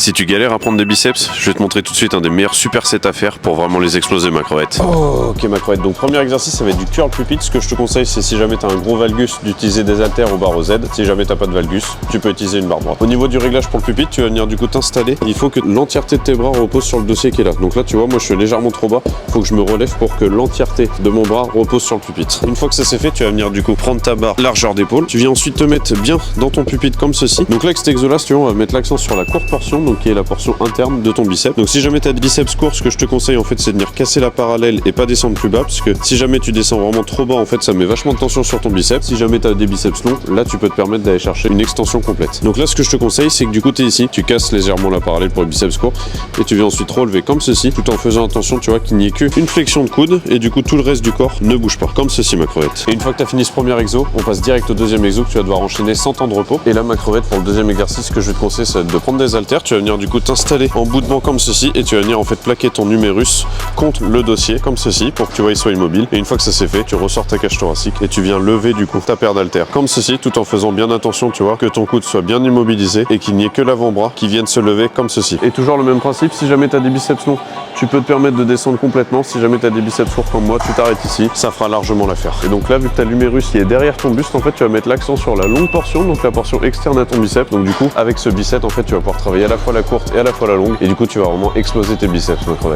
Si tu galères à prendre des biceps, je vais te montrer tout de suite un des meilleurs supersets à faire pour vraiment les exploser, ma crevette. Oh, ok ma crevette, donc premier exercice ça va être du curl pupille. Ce que je te conseille c'est si jamais tu as un gros valgus d'utiliser des haltères ou barre au Z. Si jamais tu n'as pas de valgus, tu peux utiliser une barre droite. Au niveau du réglage pour le pupille, tu vas venir du coup t'installer. Il faut que l'entièreté de tes bras repose sur le dossier qui est là. Donc là tu vois, moi je suis légèrement trop bas. Il faut que je me relève pour que l'entièreté de mon bras repose sur le pupitre. Une fois que ça c'est fait, tu vas venir du coup prendre ta barre largeur d'épaule. Tu viens ensuite te mettre bien dans ton pupitre comme ceci. Donc là avec cet exo là, si tu vois, on va mettre l'accent sur la courte portion, donc qui est la portion interne de ton biceps. Donc si jamais tu as des biceps courts, ce que je te conseille en fait c'est de venir casser la parallèle et pas descendre plus bas, parce que si jamais tu descends vraiment trop bas en fait ça met vachement de tension sur ton biceps. Si jamais tu as des biceps longs, là tu peux te permettre d'aller chercher une extension complète. Donc là ce que je te conseille c'est que du coup tu es ici, tu casses légèrement la parallèle pour les biceps courts et tu viens ensuite relever comme ceci, tout en faisant attention tu vois qu'il n'y ait qu'une flexion de coude et du coup tout le reste du corps ne bouge pas, comme ceci ma crevette. Et une fois que tu as fini ce premier exo, on passe direct au deuxième exo que tu vas devoir enchaîner sans temps de repos. Et là ma crevette, pour le deuxième exercice, ce que je vais te conseiller c'est de prendre des haltères. Tu vas venir du coup t'installer en bout de banc comme ceci et tu vas venir en fait plaquer ton numérus contre le dossier comme ceci pour que tu vois il soit immobile. Et une fois que ça c'est fait, tu ressors ta cage thoracique et tu viens lever du coup ta paire d'haltères comme ceci, tout en faisant bien attention tu vois que ton coude soit bien immobilisé et qu'il n'y ait que l'avant-bras qui vienne se lever comme ceci. Et toujours le même principe, si jamais tu as des biceps longs, tu peux te permettre de descendre complètement. Si jamais tu as des biceps courts comme moi, tu t'arrêtes ici, ça fera largement l'affaire. Et donc là vu que tu as l'humérus qui est derrière ton buste, en fait tu vas mettre l'accent sur la longue portion, donc la portion externe à ton bicep. Donc du coup avec ce bicep en fait tu vas pouvoir travailler à la fois la courte et à la fois la longue et du coup tu vas vraiment exploser tes biceps ma crevette.